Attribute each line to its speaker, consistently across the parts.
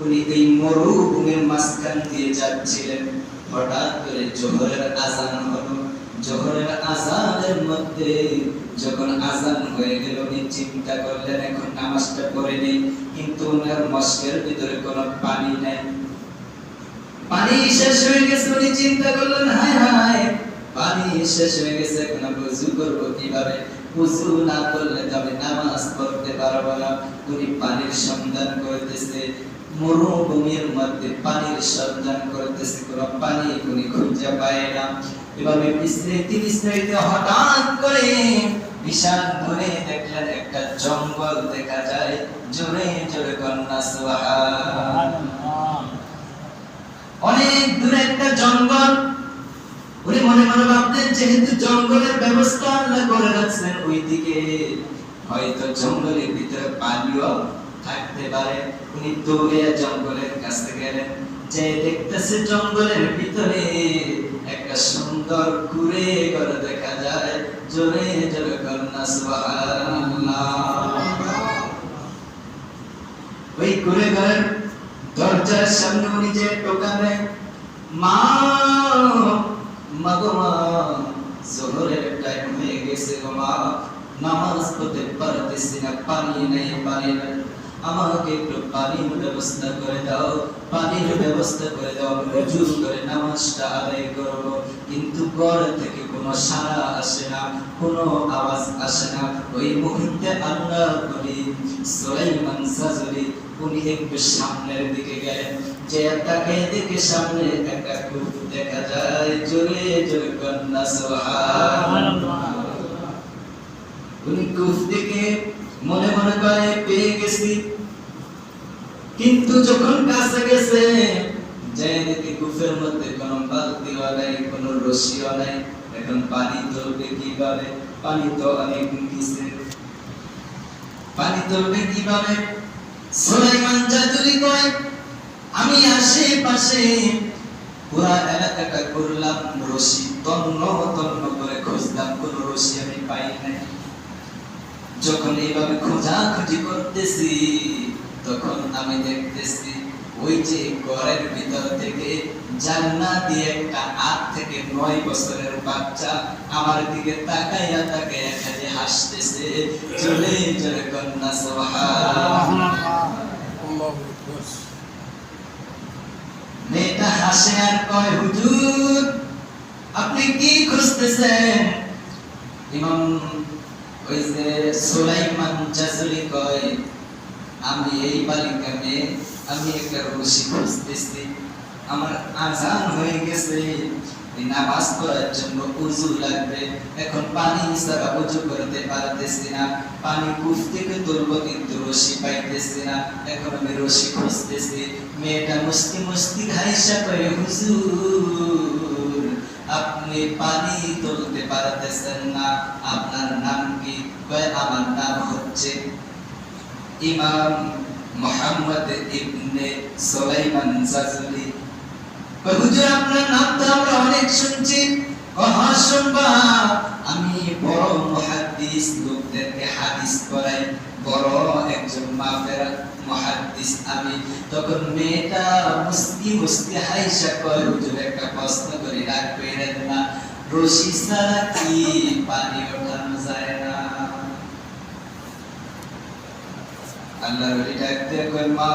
Speaker 1: উনি এই মরুভূমির মাঝখান দিয়ে যাচ্ছিলেন, হঠাৎ করে জোহরের আজান হলো। জোহরের আজানের মধ্যে যখন আজান হয়ে গেল, উনি চিন্তা করলেন এখন নামাজটা পড়ে নেই, কিন্তু ওনার মস্কের ভিতরে কোনো পানি নাই, পানি শেষ হয়ে গেছে। উনি চিন্তা করলেন হায় হায় পানি শেষ হয়ে গেছে, এখন আমি ওযু করবো কিভাবে? ওযু না করলে তো আমি নামাজ পড়তে পারবো না। উনি পানির সন্ধান করতেছে, মরুভূমির মধ্যে পানির সন্ধান করতেছে, কোনো পানি উনি খুঁজে পায় না। এভাবে বিস্মৃতিতে হঠাৎ করে বিশাল দূরে দেখলেন একটা জঙ্গল দেখা যায়। জোরে জোরে কন্যা সুবহানাল্লাহ। অনেক দূরে একটা জঙ্গল। উনি মনে মনে ভাবতেন যেহেতু জঙ্গলের ব্যবস্থা আল্লাহ করে রাখছেন ওইদিকে, হয়তো জঙ্গলের ভিতরে পানিও থাকতে পারে। উনি দৌড়ে জঙ্গলের কাছে গেলেন, যে দেখতেছে জঙ্গলের ভিতরে একটা সুন্দর কুঁড়ে ঘর দেখা যায়। জোরে জোরে কন্যা সুবহানাল্লাহ। ওই কুঁড়ে ঘরের দরজার সামনে উনি যে টোকা দেয়, মা মাগো মা, জোহরের টাইম হয়ে গেছে গো মা, নামাজ পড়তে পারতেছি না, পানি নেই, পানি নেই, আমাকে একটু পানির ব্যবস্থা করে দাও, পানির ব্যবস্থা করে দাও, আমি ওযু করে নামাজটা আদায় করব। কিন্তু ঘর থেকে কোনো সাড়া আসে না, কোনো আওয়াজ আসে না। ওই মুহূর্তে আল্লাহর নবী সুলাইমান সাজুলি উনি একটু সামনের দিকে গেলেন, যে তাকে দেখে সামনে একটা কূপ দেখা যায়। জোরে জোরে কন্যা সুবহানাল্লাহ। উনি কূপ থেকে মনে মনে করে পেয়ে গেছি, কিন্তু যখন কাছে গেছে যে দেখে কূপের মধ্যে কোনো বালতিও নাই, কোনো রশিও নাই। এখন পানি তুলবে কিভাবে? পানি তো অনেক নিচে, পানি তুলবে কিভাবে? সুলাইমান জাদুরি কয়, আমি আশেপাশে পুরা এলাকাটা ঘুরলাম, রশি তন্ন তন্ন করে খুঁজলাম, কোনো রশি আমি পাই নাই। যখন এইভাবে খোঁজাখুঁজি করতেছি, তখন আমি দেখতেছি ওই যে ঘরের ভিতর থেকে জান্নাতি একটা 8 থেকে 9 বছরের বাচ্চা আমার দিকে তাকাইয়া তাকাইয়া খালি হাসতেছে। চলে চলে কন্যা সুবহানাল্লাহ। মেয়েটা হাসে আর কয়, হুজুর আপনি কি খুঁজতেছেন? ইমাম ওই যে সুলাইমান জাজুলি কয়, আমি এই বালিকা মেয়ে, আমি একটা রশি খুঁজতেছি, আমার আজান হয়ে গেছে, নামাজ পড়ার জন্য ওযু লাগবে, এখন পানি ছাড়া ওযু করতে পারতেছি না, পানি কূপ থেকে তুলবো কিন্তু রশি পাইতেছি না, এখন আমি রশি খুঁজতেছি। মেয়েটা মুস্তি মুস্তি হাইসা করে, হুজুর আপনি পানি তুলতে পারতেছেন না, আপনার নাম কি? কয় আমার নাম হচ্ছে ইমাম মুহাম্মদ ইবনে সুলাইমান জাজুলি। হুজুর আপনার নাম তো আমরা অনেক শুনছি। হ্যাঁ শুনবা, আমি বড় মুহাদ্দিস, লোকদেরকে হাদিস পড়াই, বড় একজন মাফের মুহাদ্দিস আমি। তখন মেয়েটা মুস্কি মুস্কি হাইসা কয়, হুজুর একটা প্রশ্ন করি, রাগ কইরেন না, রশি ছাড়া কি পানি ওঠানো যায় না? আল্লাহর ওলি ডাক দিয়ে কয়, মা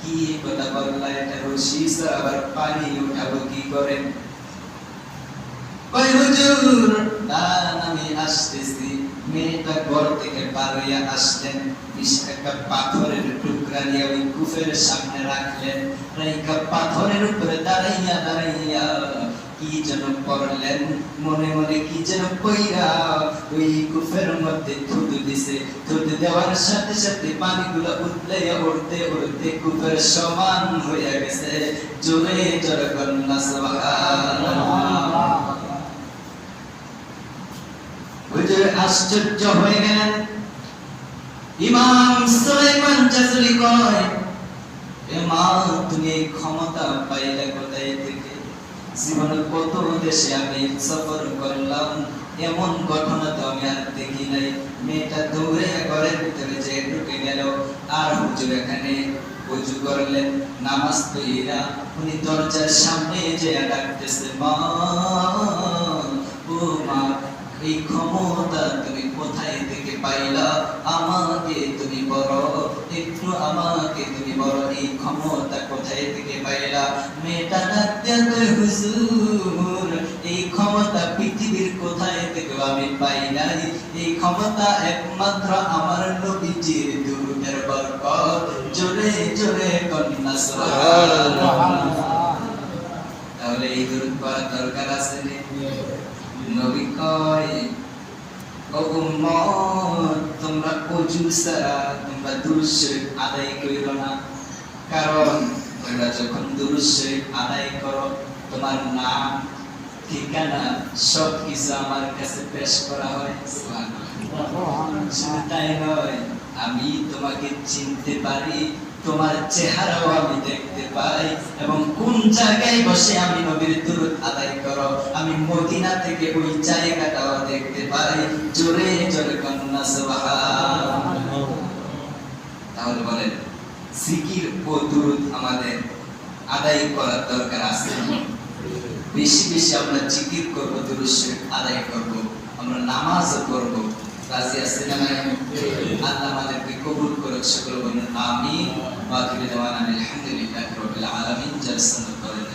Speaker 1: কি কথা বললা, এটা রশি ছাড়া আবার পানি উঠাবো কি করে? কয় হুজুর দাঁড়ান আমি আসতেছি। মেয়েটা ঘর থেকে পার হইয়া আসলেন, একটা পাথরের টুকরা নিয়ে ওই কূপের সামনে রাখলেন, রাইখা পাথরের উপরে দাঁড়াইয়া দাঁড়াইয়া কি যেন পড়লেন, মনে মনে কি যেন কইরা ওই কূপের মধ্যে থুতু দিছে। থুতু দেওয়ার সাথে সাথে পানিগুলো উঠতে উঠতে উঠতে কূপের সমান হয়ে গেছে। জোরে জোরে কন্যা সুবহানাল্লাহ। হুজুর আশ্চর্য হয়ে গেলেন। ইমাম সুলাইমান জাজুলি কয়, এ মা তুমি এই ক্ষমতা পাইলে কোথায় থেকে? জীবনে কত দেশে আমি সফর করলাম, এমন ঘটনা তো আমি আর দেখি নাই। মেয়েটা দৌড়ে ঘরের ভিতরে যে ঢুকে গেল, আর হুজুর এখানে ওযু করলেন নামাজ পড়িয়া উনি দরজার সামনে যে ডাকতেছে মা, ও মা, এই ক্ষমতা তুমি কোথায় থেকে পাইলা? আমাকে তুমি বলো, একটু আমাকে তুমি বলো, এই ক্ষমতা কোথায় থেকে পাইলা? মেয়েটা ডাকতে কয় হুজুর, এই ক্ষমতা পৃথিবীর কোথায় থেকে আমি পাই নাই, এই ক্ষমতা একমাত্র আমার নবীজির দুরূদের বরকত। জোরে জোরে কন্যা সুবহানাল্লাহ। তাহলে এই দুরূদ পড়ার দরকার আছে না? নবী কয়, ও উম্মত, তোমরা ওযু ছাড়া তোমরা দুরূদ শরীফ আদায় কইরো না। কারণ তোমরা যখন দুরূদ শরীফ আদায় করো, তোমার নাম, ঠিকানা সব কিছু আমার কাছে পেশ করা হয়। শুধু তাই নয়, আমি তোমাকে চিনতে পারি, তোমার চেহারাও আমি দেখতে পাই, এবং কোন জায়গায় বসে আমি নবীর দুরূদ আদায় করো, আমি মদিনা থেকে ওই জায়গাটাও দেখতে পাই। জোরে জোরে কন্যা সুবহানাল্লাহ। তাহলে বলেন, জিকির ও দুরূদ আমাদের আদায় করার দরকার আছে। বেশি বেশি আমরা জিকির করব, দুরূদ শরীফ আদায় করব, আমরা নামাজও করব। রাজি আছেন না? আল্লাহ আমাদেরকে কবুল করুক। সকল বলুন আমিন। ওয়া আখিরু দাওয়ানা আলহামদুলিল্লাহি রাব্বিল আলামিন। জালসাতুল করেন।